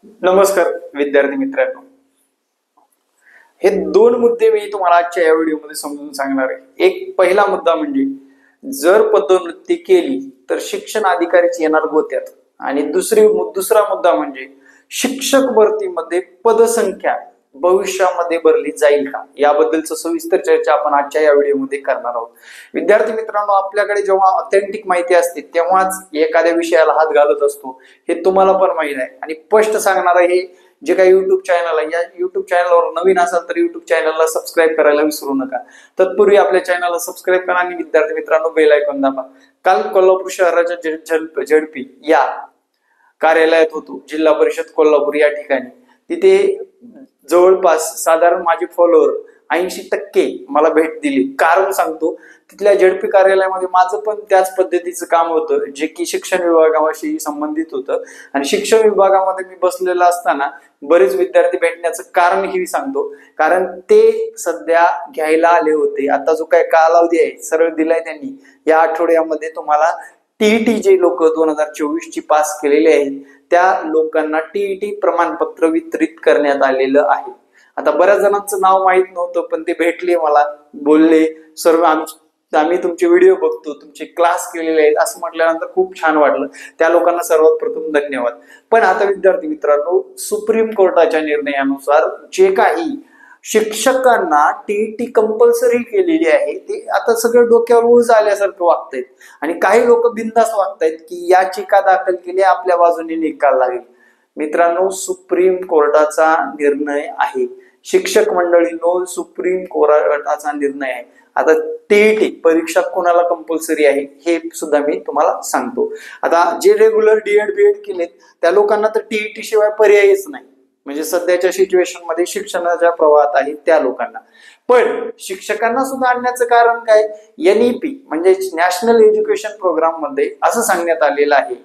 नमस्कार विद्यार्थी मित्रांनो, हे दोन मुद्दे मी तुम्हाला आजच्या या व्हिडिओमध्ये समजून सांगणार आहे। एक पहिला मुद्दा म्हणजे जर पदोन्नती केली तर शिक्षण अधिकारीच येणार गोत्यात, आणि दुसरा मुद्दा म्हणजे शिक्षक भरतीमध्ये पदसंख्या भविष्यामध्ये भरली जाईल का, याबद्दलच सविस्तर चर्चा आपण आजच्या या व्हिडिओमध्ये करणार आहोत। विद्यार्थी मित्रांनो, आपल्याकडे जेव्हा ऑथेंटिक माहिती असते तेव्हाच एखाद्या विषयाला हात घालत असतो, हे तुम्हाला पण माहिती आहे। आणि स्पष्ट सांगणार आहे, जे काही युट्यूब चॅनल आहे, या युट्यूब चॅनलवर नवीन असाल तर युट्यूब चॅनलला सबस्क्राईब करायला विसरू नका। तत्पूर्वी आपल्या चॅनलला सबस्क्राईब करा आणि विद्यार्थी मित्रांनो बेल आयकॉन दाबा। काल कोल्हापूर शहराच्या झडपी या कार्यालयात होतो, जिल्हा परिषद कोल्हापूर या ठिकाणी। तिथे जवळपास साधारण माझे फॉलोअर 80% मला भेट दिली। कारण सांगतो, तिथल्या झडपी कार्यालयामध्ये माझं पण त्याच पद्धतीचं काम होतं, जे की शिक्षण विभागाशी संबंधित होतं। आणि शिक्षण विभागामध्ये मी बसलेला असताना बरेच विद्यार्थी भेटण्याचं कारण ही सांगतो, कारण ते सध्या घ्यायला आले होते। आता जो काय कालावधी आहे सरळ दिलाय त्यांनी, या आठवड्यामध्ये तुम्हाला टीईटी जे लोक 2024 ची पास केलेले आहेत त्या लोकांना टीईटी प्रमाणपत्र वितरित करण्यात आलेलं आहे। आता बऱ्याच जणांचं नाव माहित नव्हतं, पण ते भेटले, मला बोलले, सर्व आम्ही तुमचे व्हिडिओ बघतो, तुमचे क्लास केलेले आहेत असं म्हटल्यानंतर खूप छान वाटलं। त्या लोकांना सर्वात प्रथम धन्यवाद। पण आता विद्यार्थी मित्रांनो, सुप्रीम कोर्टाच्या निर्णयानुसार जे काही शिक्षकांना टीईटी कंपल्सरी केलेली आहे, ते आता सगळं डोक्यावर ओझ आल्यासारखं वागतायत। आणि काही लोक बिनधास्त वागतायत की याचिका दाखल केली, आपल्या बाजूने निकाल लागेल। मित्रांनो, सुप्रीम कोर्टाचा निर्णय आहे, शिक्षक मंडळींनो, सुप्रीम कोर्टाचा निर्णय आहे। आता टीईटी परीक्षा कोणाला कंपल्सरी आहे हे सुद्धा मी तुम्हाला सांगतो। आता जे रेग्युलर डीएड बीएड केलेत त्या लोकांना तर टीईटी शिवाय पर्यायच नाही, म्हणजे सध्याच्या सिच्युएशन मध्ये शिक्षणाच्या प्रवाहात आहे त्या लोकांना। पण शिक्षकांना सुद्धा आणण्याचं कारण काय, एनईपी म्हणजे नॅशनल एज्युकेशन प्रोग्राम मध्ये असं सांगण्यात आलेलं आहे,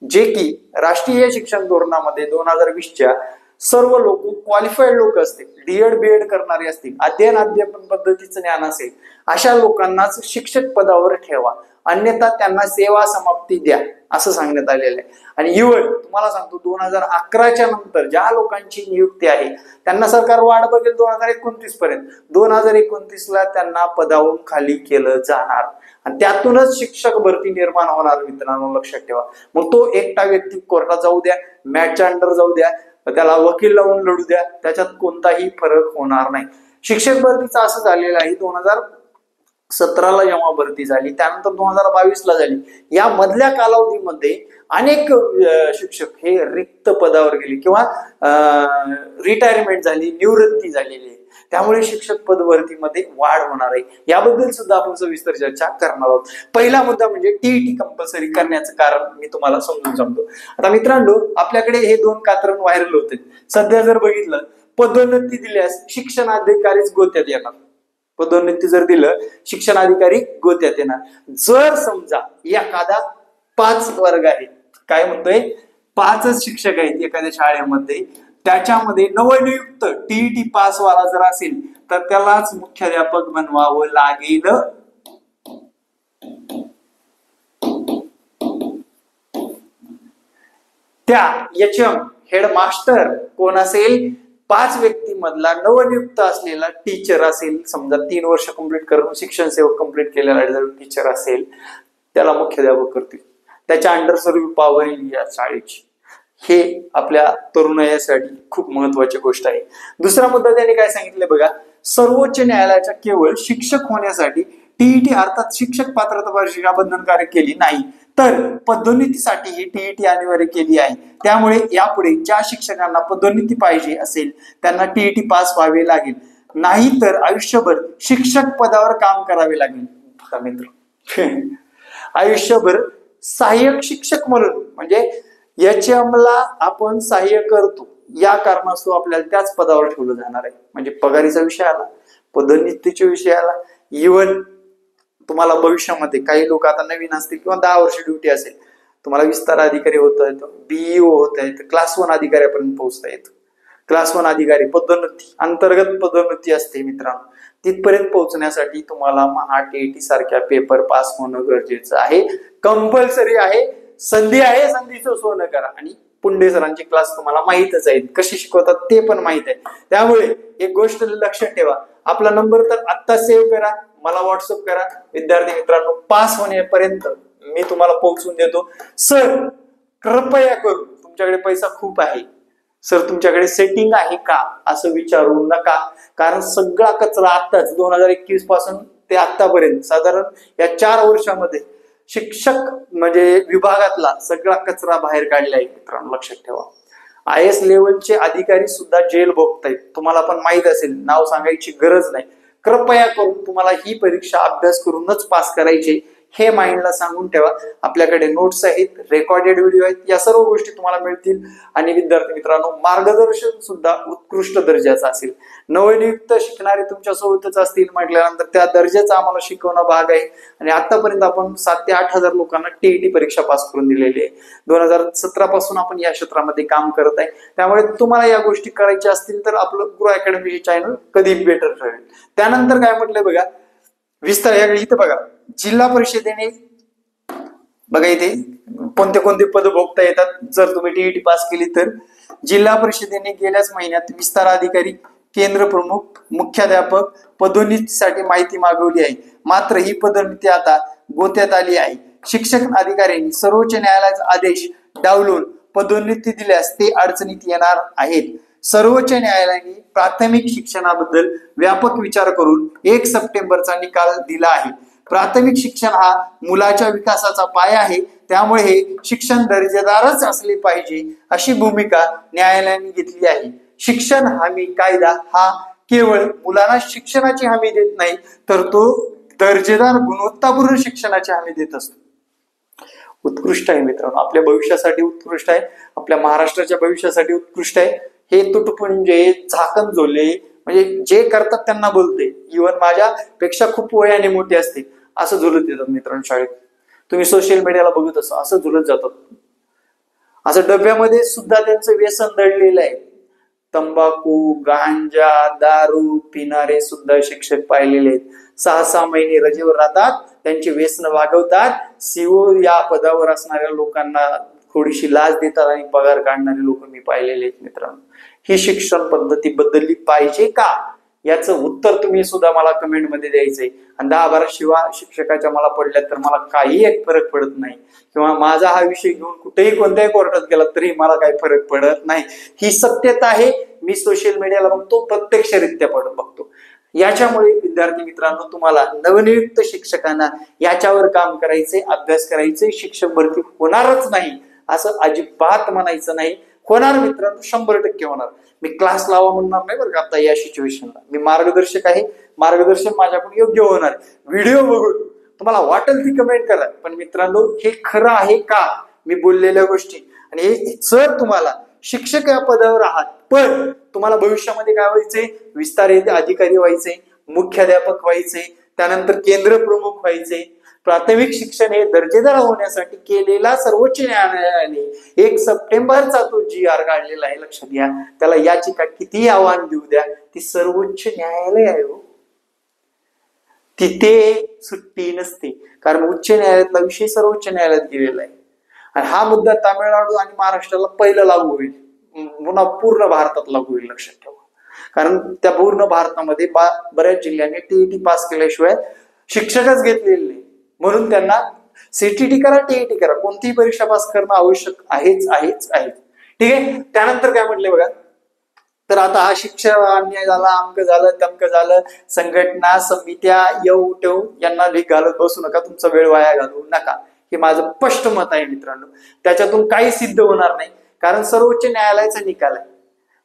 जे की राष्ट्रीय शिक्षण धोरणामध्ये 2020च्या सर्व लोक क्वालिफाईड लोक असतील, डीएड बीएड करणारे असतील, अध्यापन पद्धतीचं ज्ञान असेल, अशा लोकांनाच शिक्षक पदावर ठेवा, अन्यथा त्यांना सेवा समाप्ती द्या असं सांगण्यात आलेलं आहे। आणि इव्हन तुम्हाला सांगतो, 2011च्या नंतर ज्या लोकांची नियुक्ती आहे त्यांना सरकार वाढ बघेल 2029 पर्यंत। 2029ला त्यांना पदावरून खाली केलं जाणार, आणि त्यातूनच शिक्षक भरती निर्माण होणार। मित्रांनो लक्षात ठेवा। मग तो एकटा व्यक्ती कोर्टात जाऊ द्या, मॅटच्या अंडर जाऊ द्या, त्याला वकील लावून लढू द्या, त्याच्यात कोणताही फरक होणार नाही। शिक्षक भरतीचं असं झालेलं आहे, 2017ला जेव्हा भरती झाली, त्यानंतर 2022ला झाली, या मधल्या कालावधीमध्ये अनेक शिक्षक हे रिक्त पदावर गेले किंवा रिटायरमेंट झाली, निवृत्ती झालेली आहे। त्यामुळे शिक्षक पद भरतीमध्ये वाढ होणार आहे, याबद्दल सुद्धा आपण सविस्तर चर्चा करणार आहोत। पहिला मुद्दा म्हणजे टीईटी कंपल्सरी करण्याचं कारण मी तुम्हाला समजून सांगतो। आता मित्रांनो, आपल्याकडे हे दोन कात्रण व्हायरल होते सध्या। जर बघितलं, पदोन्नती दिल्यास शिक्षण अधिकारीच गोत्यात येणार, पदोन्नती जर दिलं शिक्षण अधिकारी गोत्यात येणार। जर समजा एखादा 5 वर्ग आहे, काय म्हणतोय, 5च शिक्षक आहेत एखाद्या शाळेमध्ये, त्याच्यामध्ये नवनियुक्त टीईटी पास वाला जर असेल तर त्यालाच मुख्याध्यापक बनवावं लागेल। त्या एचएम हेडमास्टर कोण असेल, 5 व्यक्तीमधला नवनियुक्त असलेला टीचर असेल, समजा 3 वर्ष कंप्लीट करून शिक्षण सेवक कंप्लीट केलेला जर टीचर असेल, त्याला मुख्याध्यापक करतील, त्याच्या अंडर सर्व पॉवर येईल या शाळेची। हे आपल्या तरुणाईसाठी खूप महत्वाची गोष्ट आहे। दुसरा मुद्दा त्याने काय सांगितलं बघा, सर्वोच्च न्यायालयाच्या केवळ शिक्षक होण्यासाठी टीईटी अर्थात शिक्षक पात्रता परीक्षा बंधनकारक केली नाही, तर पदोन्नतीसाठी ही टीईटी अनिवार्य केली आहे। त्यामुळे यापुढे ज्या शिक्षकांना पदोन्नती पाहिजे असेल त्यांना टीईटी पास व्हावे लागेल, नाही तर आयुष्यभर शिक्षक पदावर काम करावे लागेल। बघा मित्र, आयुष्यभर सहाय्यक शिक्षक म्हणून, म्हणजे एचएमला आपण सहाय्य करतो या कारणास्तव आपल्याला त्याच पदावर ठेवलं जाणार आहे। म्हणजे पगारीचा विषय आला, पदोन्नतीचा विषय आला, इव्हन तुम्हाला भविष्यामध्ये काही लोक आता नवीन असतील किंवा 10 वर्ष ड्युटी असेल, तुम्हाला विस्तार अधिकारी होता येतं, बीईओ होता येतं, क्लास 1 अधिकाऱ्यापर्यंत पोहोचता येतं। क्लास 1 अधिकारी पदोन्नती, अंतर्गत पदोन्नती असते मित्रांनो, तिथपर्यंत पोहोचण्यासाठी तुम्हाला महाटीईटी सारख्या पेपर पास होणं गरजेचं आहे, कंपल्सरी आहे। संधी आहे, संधीचं सोनं करा। आणि पुंडे सरांचे क्लास तुम्हाला माहितच आहेत, कसे शिकवतात ते पण माहित आहे. त्यामुळे एक गोष्ट लक्षात ठेवा, आपला नंबर तर आत्ता सेव्ह करा, मला व्हॉट्सअप करा. विद्यार्थी मित्रांनो, पास होण्यापर्यंत मी तुम्हाला पोहोचून देतो. सर कृपया करून, तुमच्याकडे पैसा खूप आहे सर, तुमच्याकडे सेटिंग आहे का असं विचारू नका. कारण सगळा कचरा आत्ताच 2021 पासून ते आतापर्यंत साधारण या 4 वर्षामध्ये शिक्षक म्हणजे विभागातला सगळा कचरा बाहेर काढला आहे मित्रांनो, लक्षात ठेवा. IAS लेवलचे अधिकारी सुद्धा जेल भोगतायत, तुम्हाला पण माहित असेल, नाव सांगायची गरज नाही. कृपया करून तुम्हाला ही परीक्षा अभ्यास करूनच पास करायची, हे माइंडला सांगून ठेवा. आपल्याकडे नोट्स आहेत, रेकॉर्डेड व्हिडिओ आहेत, या सर्व गोष्टी तुम्हाला मिळतील. आणि विद्यार्थी मित्रांनो, मार्गदर्शन सुद्धा उत्कृष्ट दर्जाचं असेल. नवनियुक्त शिकणारे तुमच्या सोबतच असतील म्हटल्यानंतर त्या दर्जाचा आम्हाला शिकवणं भाग आहे. आणि आतापर्यंत आपण 7 ते 8 हजार लोकांना TET परीक्षा पास करून दिलेली आहे. 2017 पासून आपण या क्षेत्रामध्ये काम करत आहे. त्यामुळे तुम्हाला या गोष्टी करायच्या असतील तर आपलं गुरु अकॅडमी हे चॅनल कधी बेटर ठरेल. त्यानंतर काय म्हटलंय बघा, विस्तार इथं बघा, जिल्हा परिषदेने बघा इथे कोणते कोणते पद भोगता येतात जर तुम्ही TET पास केली तर. जिल्हा परिषदेने गेल्याच महिन्यात विस्तार अधिकारी, केंद्र प्रमुख, मुख्याध्यापक पदोन्नतीसाठी माहिती मागवली आहे. मात्र ही पदोन्नती आता गोत्यात आली आहे. शिक्षक अधिकाऱ्यांनी सर्वोच्च न्यायालयाचा आदेश डावलून पदोन्नती दिल्यास ते अडचणीत येणार आहेत. सर्वोच्च न्यायालयाने प्राथमिक शिक्षणाबद्दल व्यापक विचार करून 1 सप्टेंबरचा निकाल दिला आहे. प्राथमिक शिक्षण हा मुलाच्या विकासाचा पाया आहे, त्यामुळे हे शिक्षण दर्जेदारच असले पाहिजे अशी भूमिका न्यायालयाने घेतली आहे. शिक्षण हमी कायदा हा केवळ मुलांना शिक्षणाची हमी देत नाही, तर तो दर्जेदार गुणवत्तापूर्ण शिक्षणाची हमी देत असतो. उत्कृष्ट आहे मित्रांनो, आपल्या भविष्यासाठी उत्कृष्ट आहे, आपल्या महाराष्ट्राच्या भविष्यासाठी उत्कृष्ट आहे. हे तुटपुंजे, झाकण झोले म्हणजे जे करतात त्यांना बोलते, इव्हन माझ्यापेक्षा खूप वयाने मोठे असते असं झुलत येतात मित्रांनो. शाळेत तुम्ही सोशल मीडियाला बघत असं झुलत जातात. असं डब्यामध्ये सुद्धा त्यांचं व्यसन दडलेलं आहे. तंबाखू, गांजा, दारू पिणारे सुद्धा शिक्षक पाहिलेले आहेत. 6-6 महिने रजेवर राहतात, त्यांची व्यसन भागवतात. CO या पदावर असणाऱ्या लोकांना थोडीशी लाच देतात आणि पगार काढणारे लोक मी पाहिलेले आहेत मित्रांनो. ही शिक्षण पद्धती बदलली पाहिजे का, याचं उत्तर तुम्ही सुद्धा मला कमेंटमध्ये द्यायचंय. आणि 10-12 शिवा शिक्षकाच्या मला पडल्या तर मला काही एक फरक पडत नाही, किंवा माझा हा विषय घेऊन कुठेही कोणत्याही कोर्टात गेला तरी मला काही फरक पडत नाही. ही सत्यता आहे. मी सोशल मीडियाला बघतो, प्रत्यक्षरित्या बघतो. याच्यामुळे विद्यार्थी मित्रांनो, तुम्हाला नवनियुक्त शिक्षकांना याच्यावर काम करायचे, अभ्यास करायचे. शिक्षक भरती होणारच नाही असं अजिबात म्हणायचं नाही. होणार मित्रांनो, 100% होणार. मी क्लास लावा म्हणणार नाही बरं का आता या सिच्युएशनला. मी मार्गदर्शक आहे, मार्गदर्शन माझ्याकडून योग्य होणार. व्हिडिओ बघून तुम्हाला वाटेल ती कमेंट करा, पण मित्रांनो हे खरं आहे का मी बोललेल्या गोष्टी. आणि हे जर तुम्हाला शिक्षक या पदावर आहात, पण तुम्हाला भविष्यामध्ये काय व्हायचंय, विस्तार अधिकारी व्हायचे, मुख्याध्यापक व्हायचे, त्यानंतर केंद्र प्रमुख व्हायचे. प्राथमिक शिक्षण हे दर्जेदार होण्यासाठी केलेला सर्वोच्च न्यायालयाने 1 सप्टेंबरचा तो GR काढलेला आहे, लक्षात घ्या. त्याला याचिका कितीही आव्हान देऊ द्या, ती सर्वोच्च न्यायालय आहे हो, तिथे सुट्टी नसते. कारण उच्च न्यायालयातला विषय सर्वोच्च न्यायालयात गेलेला आहे. आणि हा मुद्दा तामिळनाडू आणि महाराष्ट्राला पहिला लागू होईल, पुन्हा पूर्ण भारतात लागू होईल, लक्षात ठेवा. कारण त्या पूर्ण भारतामध्ये बऱ्याच जिल्ह्यांनी TET पास केल्याशिवाय शिक्षकच घेतलेले नाही. म्हणून त्यांना CTT करा, TET करा, कोणतीही परीक्षा पास करणं आवश्यक आहेच. ठीक आहे. त्यानंतर काय म्हटलंय बघा, तर आता हा शिक्षण अन्याय झाला, अमक झालं, तमक झालं, संघटना समित्या येऊ ठेवू यांना भीक घालत बसू नका, तुमचा वेळ वाया घालवू नका. हे माझं स्पष्ट मत आहे मित्रांनो. त्याच्यातून काही सिद्ध होणार नाही, कारण सर्वोच्च न्यायालयाचा निकाल आहे.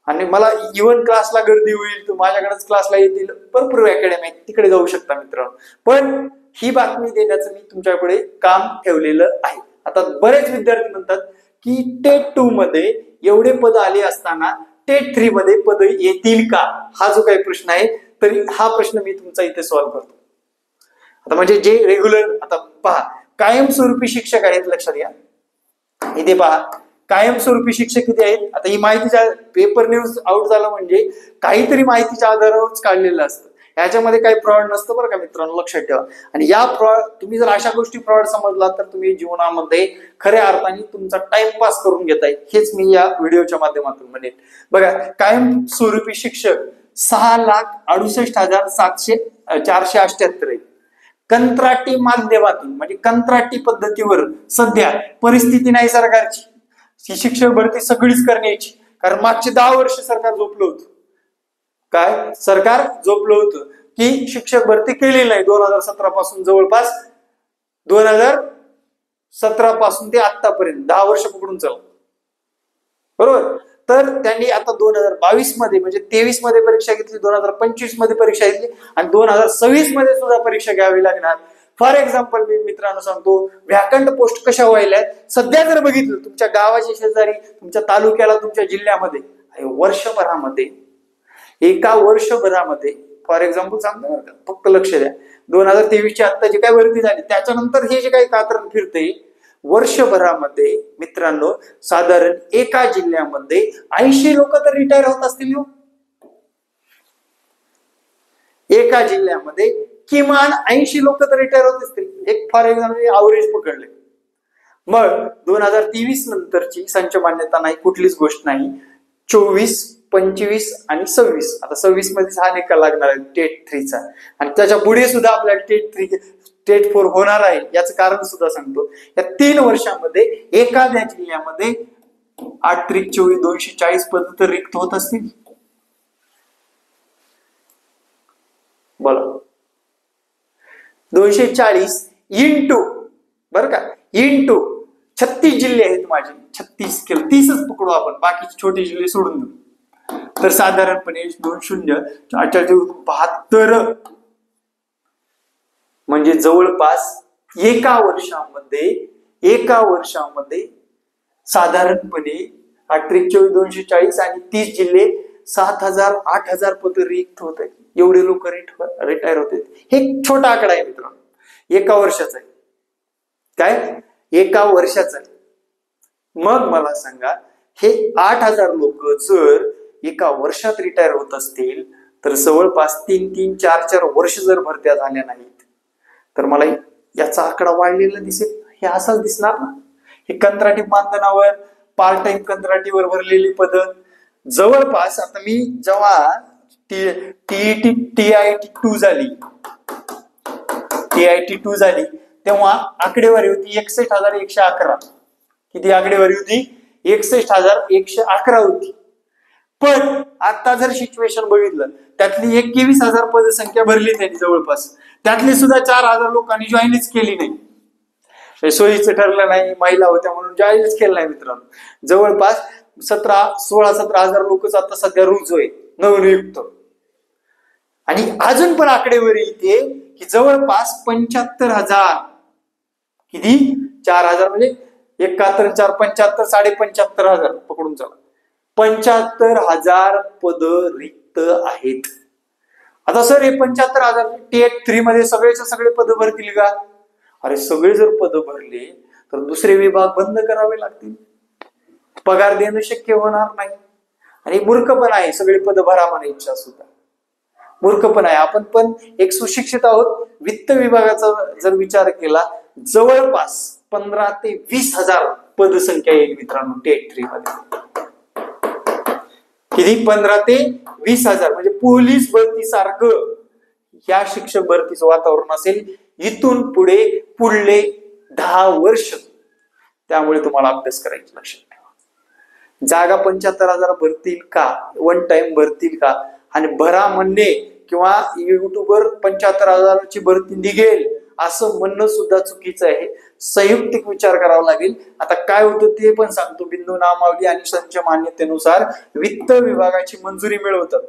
आणि मला इव्हन क्लासला गर्दी होईल, तू माझ्याकडेच क्लासला येतील, भरपूर अकॅडमी आहे, तिकडे जाऊ शकता मित्रांनो. पण ही बातमी देण्याचं मी तुमच्याकडे काम ठेवलेलं आहे. आता बरेच विद्यार्थी म्हणतात की TET 2 मध्ये एवढे पद आले असताना TET 3 मध्ये पद येतील का, हा जो काही प्रश्न आहे, तरी हा प्रश्न मी तुमचा इथे सॉल्व्ह करतो. आता म्हणजे जे रेग्युलर, आता पहा, कायमस्वरूपी शिक्षक आहेत, लक्षात घ्या. इथे पहा, कायमस्वरूपी शिक्षक किती आहेत. आता ही माहितीच्या पेपर न्यूज आउट झालं म्हणजे काहीतरी माहितीच्या आधारावरच काढलेलं असतं. याच्यामध्ये काही फ्रॉड नसतं बरं का मित्रांनो, लक्षात ठेवा. आणि या फ्रॉड, तुम्ही जर अशा गोष्टी फ्रॉड समजला तर तुम्ही जीवनामध्ये खऱ्या अर्थाने तुमचा टाइमपास करून घेताय, हेच मी या व्हिडिओच्या माध्यमातून म्हणेन. बघा, कायमस्वरूपी शिक्षक 6,68,478 आहे. कंत्राटी माध्यमातून म्हणजे कंत्राटी पद्धतीवर सध्या परिस्थिती नाही सरकारची, ही शिक्षक भरती सगळीच करण्याची. कारण मागचे 10 वर्ष सरकार झोपलं होतं. काय सरकार झोपलं होतं की शिक्षक भरती केलेली नाही 2017 पासून, जवळपास 2017 पासून ते आतापर्यंत 10 वर्ष पकडून चला, बरोबर. तर त्यांनी आता 2022 मध्ये म्हणजे 23 मध्ये परीक्षा घेतली, 2025 मध्ये परीक्षा घेतली आणि 2026 मध्ये सुद्धा परीक्षा घ्यावी लागणार. फॉर एक्झाम्पल मी मित्रांनो सांगतो, व्हॅकंट पोस्ट कशा व्हायला सध्या जर बघितलं तुमच्या गावाच्या शेजारी, तुमच्या तालुक्याला, तुमच्या जिल्ह्यामध्ये वर्षभरामध्ये, एका वर्षभरामध्ये, फॉर एक्झाम्पल सांगतो बरं का, फक्त लक्ष द्या, 2023 ची आता जी काय भरती झाली त्याच्यानंतर हे जे काही कात्रण फिरते, वर्षभरामध्ये मित्रांनो साधारण एका जिल्ह्यामध्ये 80 लोक तर रिटायर होत असतील. एका जिल्ह्यामध्ये किमान 80 लोक तर रिटायर होत असतील, एक फॉर एक्झाम्पल अवरेज पकडले. मग 2023 नंतरची संच मान्यता नाही, कुठलीच गोष्ट नाही. 24, 25 आणि 26, आता 26 मध्ये हा निकाल लागणार आहे टेट 3 चा, आणि त्याच्या पुढे सुद्धा आपल्याला टेट 4 होणार आहे. याचं कारण सुद्धा सांगतो. या 3 वर्षामध्ये एखाद्या जिल्ह्यामध्ये 8 त्रिक 24, 240 पद तर रिक्त होत असतील. बोला, 240 इंटू, बरं का, इंटू 36 जिल्हे आहेत माझे, 36 केलं, 30च पकडू आपण, बाकीचे छोटे जिल्हे सोडून देऊ. तर साधारणपणे 20,472 म्हणजे जवळपास एका वर्षामध्ये साधारणपणे 8 त्रिक 24, 240 आणि 30 जिल्हे 7,000 8,000 पद रिक्त होत आहेत. एवढे लोक रिटायर होत आहेत. हे छोटा आकडा आहे मित्रांनो, एका वर्षाचा आहे. काय एका वर्षाचा आहे. मग मला सांगा, हे 8,000 लोक जर एका वर्षात रिटायर होत असतील तर जवळपास 3-3, 4-4 वर्ष जर भरत्या झाल्या नाहीत तर मला याचा आकडा वाढलेला दिसेल. हे असाच दिसणार ना. हे कंत्राटी मानधनावर, पार्ट टाइम कंत्राटीवर भरलेली पद जवळपास, आता मी जेव्हा TIT 2 झाली तेव्हा आकडेवारी होती 61,111. किती आकडेवारी होती? 61,111 होती. पण आता जर सिच्युएशन बघितलं, त्यातली 21,000 पदसंख्या भरली त्यांनी जवळपास, त्यातली सुद्धा 4,000 लोकांनी जॉईनच केली नाही. सोयीचं ठरलं नाही, महिला होत्या म्हणून जॉईनच केलं नाही मित्रांनो. जवळपास 16-17 लोकच आता सध्या रुजू नवनियुक्त. आणि अजून पण आकडेवारी येते की जवळपास 75,000, किती 4,000 म्हणजे 71, 4, 75, 75,500 पकडून चला, 75,000 पद रिक्त आहेत. आता सर हे 75,000 टेट 3 मध्ये सगळेच्या सगळे पद भरतील का? अरे सगळे जर पद भरले तर दुसरे विभाग बंद करावे लागतील, पगार देणं शक्य होणार नाही. आणि मूर्खपण आहे, सगळे पद भरा म्हणा इच्छा सुद्धा मूर्खपण आहे. आपण पण एक सुशिक्षित आहोत. वित्त विभागाचा जर विचार केला, जवळपास 15,000 ते 20,000 पदसंख्या येईल मित्रांनो टेट 3 मध्ये. किती? 15,000 ते 20,000. म्हणजे पोलीस भरती सारखं या शिक्षक भरतीचं वातावरण असेल इथून पुढले 10 वर्ष. त्यामुळे तुम्हाला अभ्यास करायची, लक्षात ठेवा. जागा 75,000 भरतील का, वन टाइम भरतील का, आणि भरा म्हणणे किंवा युट्यूबवर 75,000ची भरती निघेल असं म्हणणं सुद्धा चुकीचं आहे. संयुक्तिक विचार करावा लागेल. आता काय होतं ते पण सांगतो. बिंदू नामावली आणि संच मान्यतेनुसार वित्त विभागाची मंजुरी मिळवतात.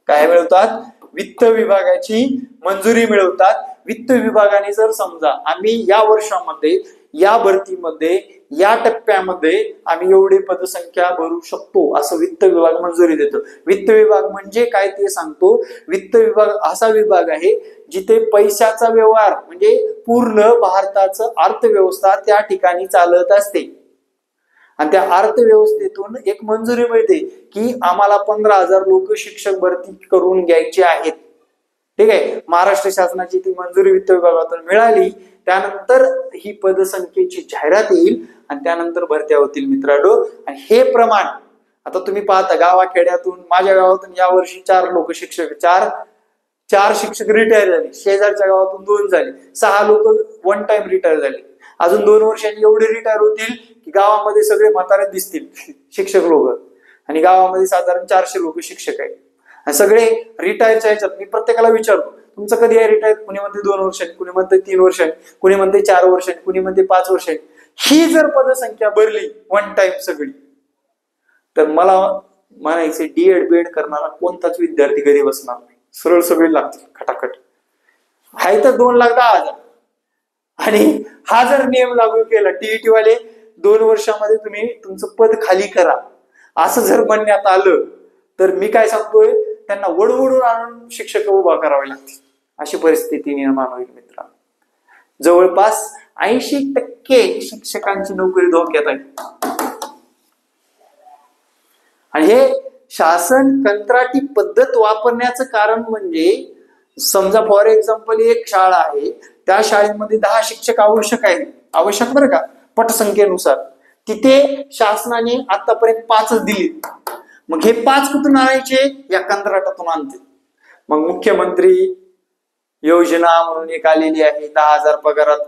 काय मिळवतात? वित्त विभागाची मंजुरी मिळवतात. वित्त विभागाने जर समजा आम्ही या वर्षामध्ये, या भरतीमध्ये, या टप्प्यामध्ये आम्ही एवढी पदसंख्या भरू शकतो असं वित्त विभाग मंजुरी देतो. वित्त विभाग म्हणजे काय ते सांगतो. वित्त विभाग असा विभाग आहे जिथे पैशाचा व्यवहार म्हणजे पूर्ण भारताचं अर्थव्यवस्था त्या ठिकाणी चालत असते. आणि त्या अर्थव्यवस्थेतून एक मंजुरी मिळते की आम्हाला 15,000 लोक शिक्षक भरती करून घ्यायचे आहेत. ठीक आहे, महाराष्ट्र शासनाची ती मंजुरी वित्त विभागातून मिळाली, त्यानंतर ही पदसंख्येची जाहिरात येईल आणि त्यानंतर भरत्या होतील मित्रांनो. आणि हे प्रमाण आता तुम्ही पाहता गावाखेड्यातून, माझ्या गावातून यावर्षी 4 लोक शिक्षक, चार शिक्षक रिटायर झाले, शेजारच्या गावातून 2 झाले, 6 लोक वन टाइम रिटायर झाले. अजून 2 वर्षांनी एवढे रिटायर होतील की गावामध्ये सगळे म्हातारे दिसतील शिक्षक लोक. आणि गावामध्ये साधारण 400 लोक शिक्षक आहेत आणि सगळे रिटायरच्या ह्याच्यात. मी प्रत्येकाला विचारतो तुमचं कधी आहे रिटायर? कुणी म्हणते 2 वर्षांनी, कुणी म्हणते 3 वर्षांनी, कुणी म्हणते 4 वर्षांनी, कुणी म्हणते 5 वर्षांनी. ही जर पदसंख्या भरली वन टाइम सगळी, तर मला म्हणायचे डीएड बीएड करणारा कोणताच विद्यार्थी घरी बसणार नाही, सरळ सगळे लागतील खटाखट. आहे तर 2,10,000. आणि हा जर नियम लागू केला, टीईटी वाले 2 वर्षामध्ये तुम्ही तुमचं पद खाली करा असं जर म्हणण्यात आलं, तर मी काय सांगतोय, त्यांना वडवडून आणून शिक्षक उभा करावे लागतील, अशी परिस्थिती निर्माण होईल मित्रांनो. जवळपास 80% शिक्षकांची नोकरी धोक्यात आहे. आणि हे शासन कंत्राटी पद्धत वापरण्याचं कारण म्हणजे, समजा फॉर एक्झाम्पल एक शाळा आहे, त्या शाळेमध्ये 10 शिक्षक आवश्यक आहेत, आवश्यक बरं का, पटसंख्येनुसार. तिथे शासनाने आतापर्यंत 5च दिली. मग हे 5 कुठून आणायचे? या कंत्राटातून आणते. मग मुख्यमंत्री योजना म्हणून एक आलेली आहे, 10,000 पगारात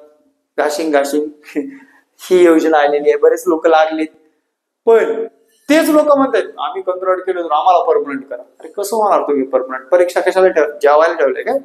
घाशिंग ही योजना आलेली आहे, बरेच लोक लागलेत. पण तेच लोक म्हणतात आम्ही कंत्राट केलं तर आम्हाला परमनंट करा. अरे कसं होणार तुम्ही परमनंट? परीक्षा कशाला जेवायला ठेवलंय काय?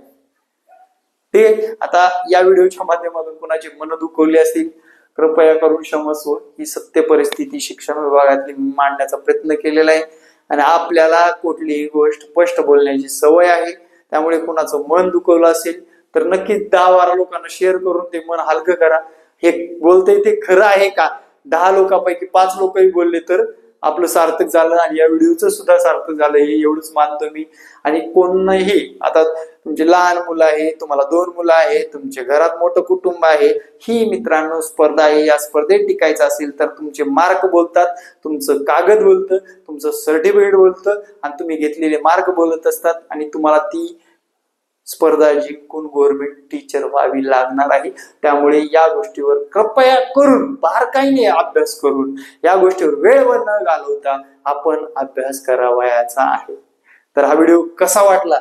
ते आता या व्हिडिओच्या माध्यमातून कुणाची मन दुखवली असतील, कृपया करून क्षमस्व. ही सत्य परिस्थिती शिक्षण विभागातली मांडण्याचा प्रयत्न केलेला आहे. आणि आपल्याला कुठलीही गोष्ट स्पष्ट बोलण्याची सवय आहे, त्यामुळे कुणाचं मन दुखवलं असेल तर नक्कीच 10-12 लोकांना शेअर करून ते मन हलकं करा. हे बोलतंय ते खरं आहे का? 10 लोकांपैकी 5 लोकही बोलले तर आपलं सार्थक झालं आणि या व्हिडिओचं सुद्धा सार्थक झालं, हे एवढंच मानतो मी. आणि कोणही, आता तुमचे लहान मुलं आहे, तुम्हाला 2 मुलं आहे, तुमच्या घरात मोठं कुटुंब आहे, ही मित्रांनो स्पर्धा आहे. या स्पर्धेत टिकायचं असेल तर तुमचे मार्क बोलतात, तुमचं कागद बोलतं, तुमचं सर्टिफिकेट बोलतं आणि तुम्ही घेतलेले मार्क बोलत असतात. आणि तुम्हाला ती स्पर्धा जिंकून गव्हर्नमेंट टीचर व्हावी लागणार आहे. त्यामुळे या गोष्टीवर कृपया करून, बारकाईने अभ्यास करून, या गोष्टीवर वेळ न घालवता आपण अभ्यास करावयाचा आहे. तर हा व्हिडिओ कसा वाटला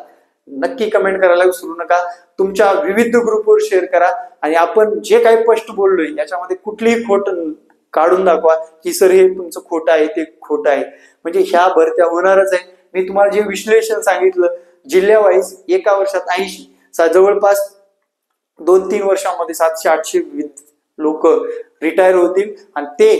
नक्की कमेंट करायला विसरू नका. तुमच्या विविध ग्रुपवर शेअर करा. आणि आपण जे काही स्पष्ट बोललोय याच्यामध्ये कुठलीही खोट काढून दाखवा की सर हे तुमचं खोटं आहे, ते खोटं आहे. म्हणजे ह्या भरत्या होणारच आहे. मी तुम्हाला जे विश्लेषण सांगितलं, जिल्ह्यावाईज एका वर्षात 80, जवळपास 2-3 वर्षांमध्ये 700-800 लोक रिटायर होतील. आणि ते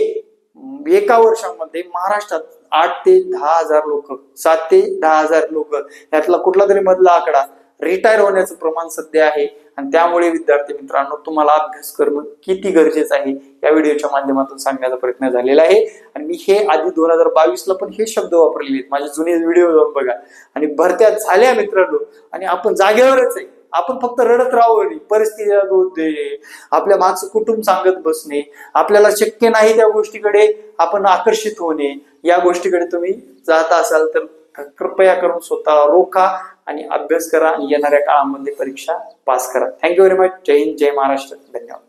एका वर्षामध्ये महाराष्ट्रात 8 ते 10,000 लोक, 7 ते 10,000 लोक, यातला कुठला तरी मधला आकडा रिटायर होण्याचं प्रमाण सध्या आहे. आणि त्यामुळे विद्यार्थी मित्रांनो, तुम्हाला अभ्यास करणं किती गरजेचं आहे या व्हिडिओच्या माध्यमातून सांगण्याचा प्रयत्न झालेला आहे. आणि मी हे आधी 2022ला पण हे शब्द वापरलेले आहेत, माझे जुने व्हिडिओ जाऊन बघा. आणि भरत्या झाल्या मित्रांनो, आणि आपण जागेवरच आहे. आपण फक्त रडत राहू नाही, परिस्थितीला दोष दे, आपल्या मागचं कुटुंब सांगत बसणे, आपल्याला शक्य नाही त्या गोष्टीकडे आपण आकर्षित होणे, या गोष्टीकडे तुम्ही जात असाल तर कृपया करून स्वतःला रोखा आणि अभ्यास करा आणि येणाऱ्या काळामध्ये परीक्षा पास करा. Thank you very much. जय हिंद, जय महाराष्ट्र. धन्यवाद.